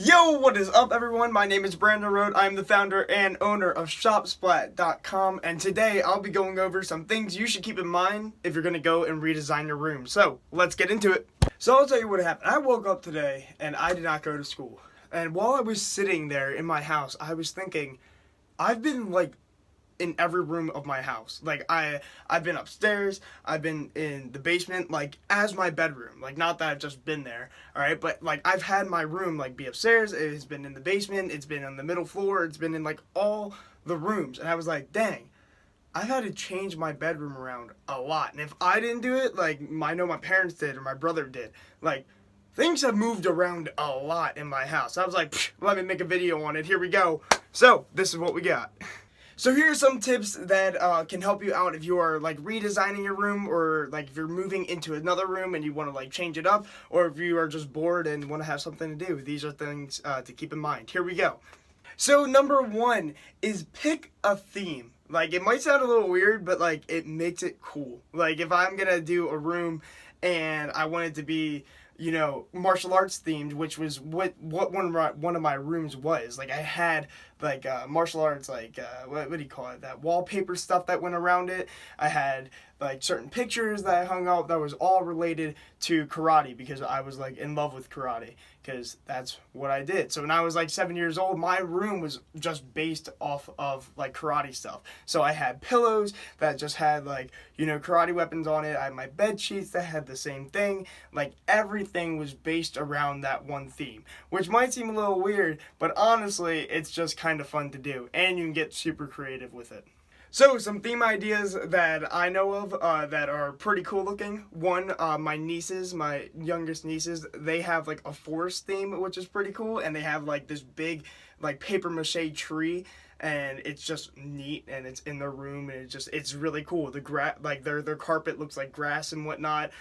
Yo, what is up everyone? My name is Brandon Road. I'm the founder and owner of ShopSplat.com, and today I'll be going over some things you should keep in mind if you're going to go and redesign your room. So, let's get into it. So I'll tell you what happened. I woke up today and I did not go to school. And while I was sitting there in my house, I was thinking, I've been in every room of my house. I've been upstairs, I've been in the basement, as my bedroom. Not that I've just been there, alright, but I've had my room be upstairs, it's been in the basement, it's been on the middle floor, it's been in all the rooms. And I was like, dang, I've had to change my bedroom around a lot. And if I didn't do it, I know my parents did or my brother did, things have moved around a lot in my house. I was like, let me make a video on it. Here we go. So, this is what we got. So here are some tips that can help you out if you are redesigning your room, or if you're moving into another room and you want to change it up, or if you are just bored and want to have something to do. These are things to keep in mind. Here we go. So number one is pick a theme. It might sound a little weird, but it makes it cool. If I'm gonna do a room and I want it to be, martial arts themed, which was what one of my rooms was. I had martial arts, what do you call it? That wallpaper stuff that went around it. I had certain pictures that I hung up that was all related to karate, because I was in love with karate, because that's what I did. So when I was 7 years old, my room was just based off of karate stuff. So I had pillows that just had karate weapons on it. I had my bed sheets that had the same thing. Everything was based around that one theme, which might seem a little weird, but honestly, it's just kind of fun to do, and you can get super creative with it. So, some theme ideas that I know of that are pretty cool looking. One, my youngest nieces, they have a forest theme, which is pretty cool, and they have this big paper mache tree, and it's just neat, and it's in their room, and it's really cool. Their carpet looks like grass and whatnot.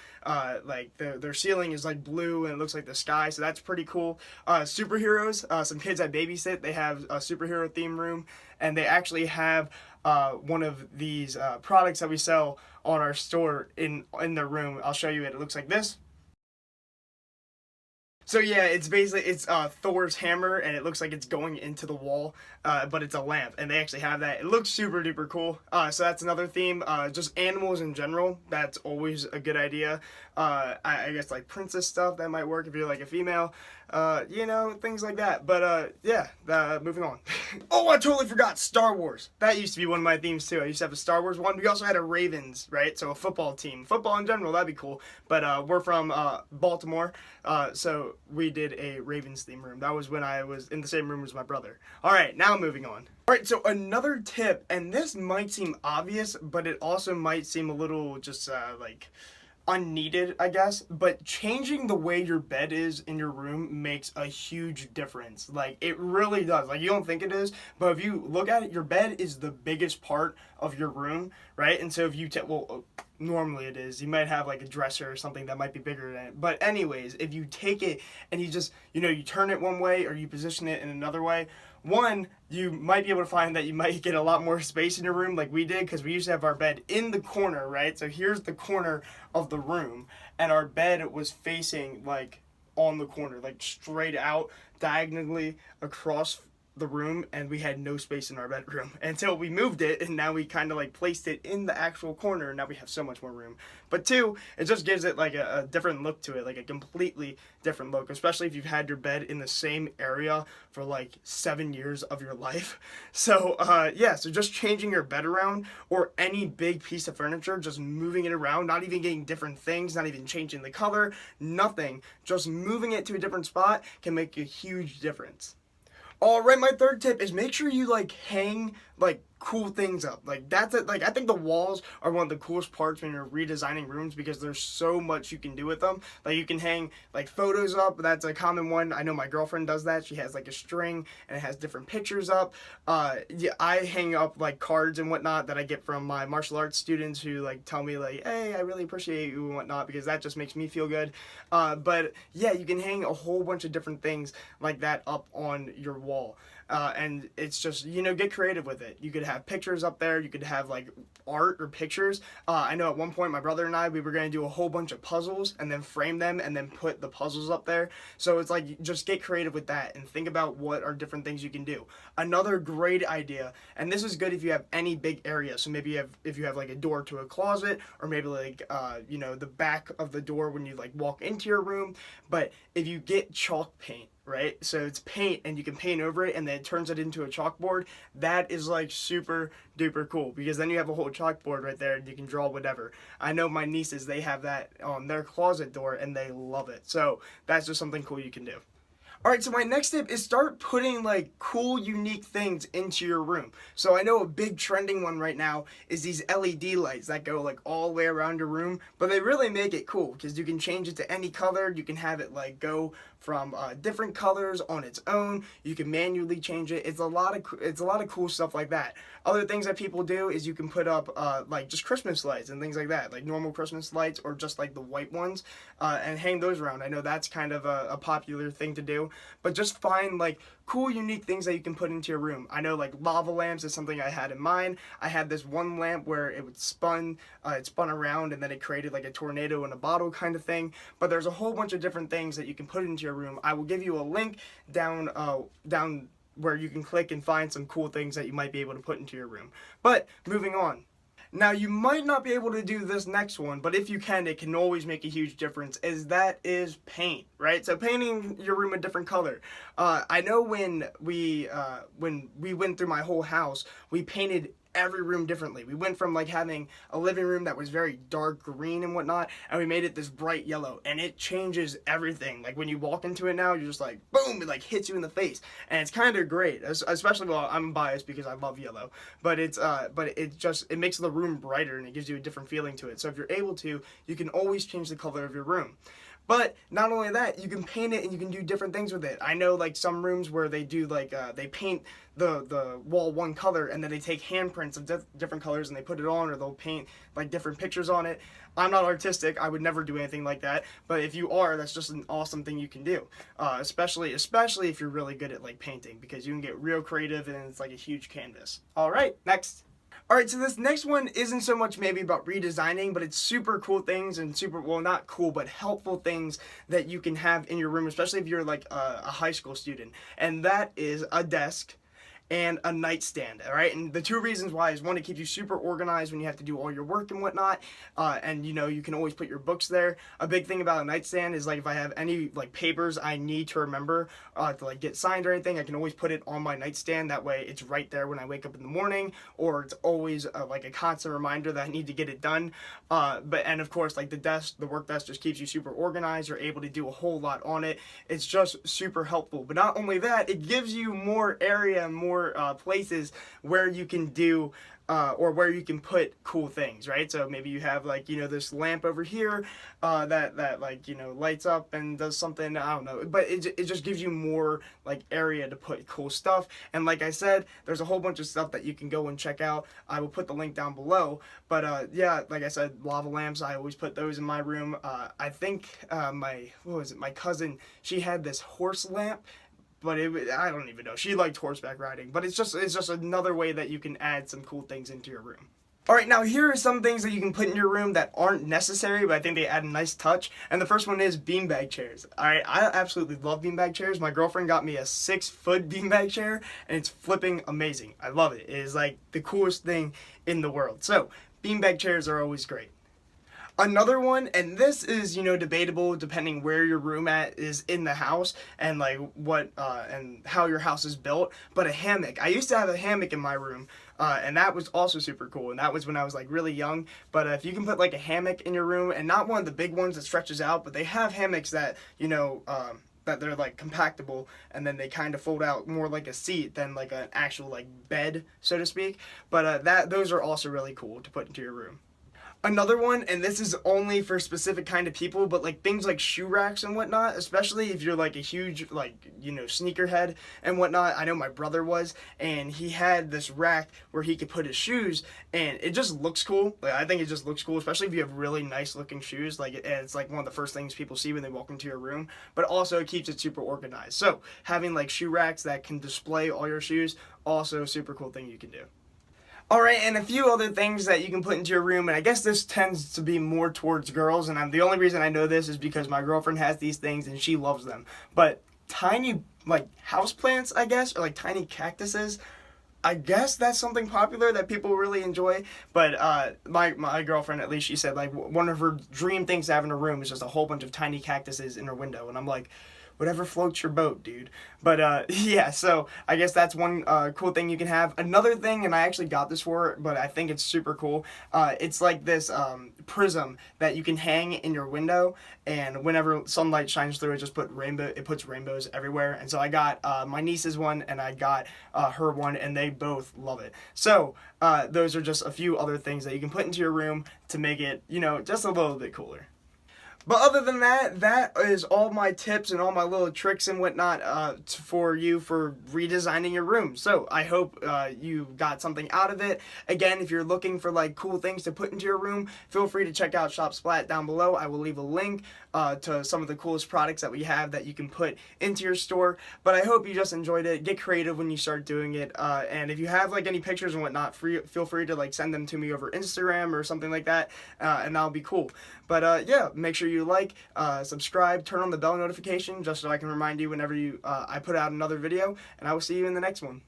Their ceiling is blue, and it looks like the sky, so that's pretty cool. Superheroes, some kids I babysit, they have a superhero theme room, and they actually have one of these products that we sell on our store in their room. I'll show you it. It looks like this. So yeah, it's Thor's hammer, and it looks like it's going into the wall, but it's a lamp, and they actually have that. It looks super duper cool. So that's another theme. Just animals in general, that's always a good idea. I guess princess stuff, that might work if you're a female. Things like that. But yeah, moving on. Oh, I totally forgot Star Wars. That used to be one of my themes too. I used to have a Star Wars one. We also had a Ravens, right? So a football team. Football in general, that'd be cool. But we're from Baltimore, so we did a Ravens theme room. That was when I was in the same room as my brother. Alright, now moving on. Alright, so another tip, and this might seem obvious, but it also might seem a little just unneeded, I guess, but changing the way your bed is in your room makes a huge difference. It really does. You don't think it is, but if you look at it, your bed is the biggest part of your room, right? And so if you normally it is. You might have a dresser or something that might be bigger than it. But anyways, if you take it and you just, you turn it one way or you position it in another way, one, you might be able to find that you might get a lot more space in your room like we did, because we used to have our bed in the corner, right? So here's the corner of the room, and our bed was facing on the corner, straight out diagonally across the room, and we had no space in our bedroom until we moved it, and now we kind of placed it in the actual corner, and now we have so much more room. But two, it just gives it a different look to it, a completely different look, especially if you've had your bed in the same area for 7 years of your life. So yeah, so just changing your bed around, or any big piece of furniture, just moving it around, not even getting different things, not even changing the color, nothing, just moving it to a different spot can make a huge difference. Alright, my third tip is make sure you hang cool things up. That's it. I think the walls are one of the coolest parts when you're redesigning rooms, because there's so much you can do with them. You can hang photos up. That's a common one. I know my girlfriend does that. She has a string, and it has different pictures up. Yeah, I hang up cards and whatnot that I get from my martial arts students, who tell me hey, I really appreciate you and whatnot, because that just makes me feel good. But yeah, you can hang a whole bunch of different things like that up on your wall. And it's just, get creative with it. You could have pictures up there. You could have like art or pictures. I know at one point my brother and I, we were going to do a whole bunch of puzzles and then frame them and then put the puzzles up there. So it's like, just get creative with that and think about what are different things you can do. Another great idea, and this is good if you have any big area. So maybe if you have like a door to a closet, or maybe like the back of the door when you like walk into your room. But if you get chalk paint, right? So it's paint and you can paint over it and then it turns it into a chalkboard. That is like super duper cool, because then you have a whole chalkboard right there and you can draw whatever. I know my nieces, they have that on their closet door and they love it. So that's just something cool you can do. Alright, so my next tip is start putting like cool, unique things into your room. So I know a big trending one right now is these LED lights that go like all the way around your room, but they really make it cool because you can change it to any color. You can have it like go from different colors on its own. You can manually change it. It's a lot of cool stuff like that. Other things that people do is you can put up like just Christmas lights and things like that, like normal Christmas lights or just like the white ones, and hang those around. I know that's kind of a popular thing to do, but just find like cool, unique things that you can put into your room. I know like lava lamps is something I had in mind. I had this one lamp where it spun around and then it created like a tornado in a bottle kind of thing. But there's a whole bunch of different things that you can put into your room. I will give you a link down where you can click and find some cool things that you might be able to put into your room. But moving on. Now, you might not be able to do this next one, but if you can, it can always make a huge difference, that is paint, right? So painting your room a different color. I know when we went through my whole house, we painted every room differently. We went from like having a living room that was very dark green and whatnot, and we made it this bright yellow, and it changes everything. Like when you walk into it now, you're just like, boom, it like hits you in the face, and it's kind of great. Especially, well, I'm biased because I love yellow, but it makes the room brighter and it gives you a different feeling to it. So if you're able to, you can always change the color of your room. But not only that, you can paint it and you can do different things with it. I know like some rooms where they do like, they paint the wall one color and then they take handprints of different colors and they put it on, or they'll paint like different pictures on it. I'm not artistic, I would never do anything like that, but if you are, that's just an awesome thing you can do. Especially if you're really good at like painting, because you can get real creative and it's like a huge canvas. Alright, next. Alright, so this next one isn't so much maybe about redesigning, but it's super cool things and well, not cool, but helpful things that you can have in your room, especially if you're like a high school student. And that is a desk and a nightstand, all right? And the two reasons why is, one, it keeps you super organized when you have to do all your work and whatnot, and you can always put your books there. A big thing about a nightstand is like if I have any like papers I need to remember to like get signed or anything, I can always put it on my nightstand. That way it's right there when I wake up in the morning, or it's always like a constant reminder that I need to get it done. And of course, like the work desk just keeps you super organized. You're able to do a whole lot on it. It's just super helpful. But not only that, it gives you more area and more places where you can do or where you can put cool things, right? So maybe you have like, this lamp over here that like, lights up and does something, I don't know, but it just gives you more like area to put cool stuff. And like I said, there's a whole bunch of stuff that you can go and check out. I will put the link down below, but yeah, like I said, lava lamps, I always put those in my room. I think my cousin, she had this horse lamp, but I don't even know. She liked horseback riding, but it's just another way that you can add some cool things into your room. Alright, now here are some things that you can put in your room that aren't necessary, but I think they add a nice touch. And the first one is beanbag chairs. Alright, I absolutely love beanbag chairs. My girlfriend got me a 6-foot beanbag chair, and it's flipping amazing. I love it. It is like the coolest thing in the world. So, beanbag chairs are always great. Another one, and this is, debatable depending where your room is in the house and like what and how your house is built, but a hammock. I used to have a hammock in my room, and that was also super cool, and that was when I was like really young. But if you can put like a hammock in your room, and not one of the big ones that stretches out, but they have hammocks that, that they're like compactable, and then they kind of fold out more like a seat than like an actual like bed, so to speak. But those are also really cool to put into your room. Another one, and this is only for specific kind of people, but like things like shoe racks and whatnot, especially if you're like a huge like sneakerhead and whatnot. I know my brother was, and he had this rack where he could put his shoes, and it just looks cool. Like, I think it just looks cool, especially if you have really nice looking shoes. Like it's like one of the first things people see when they walk into your room, but also it keeps it super organized. So having like shoe racks that can display all your shoes, also a super cool thing you can do. Alright, and a few other things that you can put into your room, and I guess this tends to be more towards girls, and the only reason I know this is because my girlfriend has these things and she loves them. But tiny, like, houseplants, I guess, or like tiny cactuses, I guess that's something popular that people really enjoy. But my girlfriend, at least, she said like one of her dream things to have in her room is just a whole bunch of tiny cactuses in her window, and I'm like, whatever floats your boat, dude. But yeah, so I guess that's one cool thing you can have. Another thing, and I actually got this for it, but I think it's super cool. It's like this prism that you can hang in your window, and whenever sunlight shines through it, it puts rainbows everywhere. And so I got my niece's one, and I got her one, and they both love it. So those are just a few other things that you can put into your room to make it, just a little bit cooler. But other than that, that is all my tips and all my little tricks and whatnot for you for redesigning your room. So I hope you got something out of it. Again, if you're looking for like cool things to put into your room, feel free to check out Shop Splat down below. I will leave a link to some of the coolest products that we have that you can put into your store. But I hope you just enjoyed it. Get creative when you start doing it. And if you have like any pictures and whatnot, feel free to like send them to me over Instagram or something like that, and that'll be cool. But yeah, make sure you like, subscribe, turn on the bell notification just so I can remind you whenever I put out another video, and I will see you in the next one.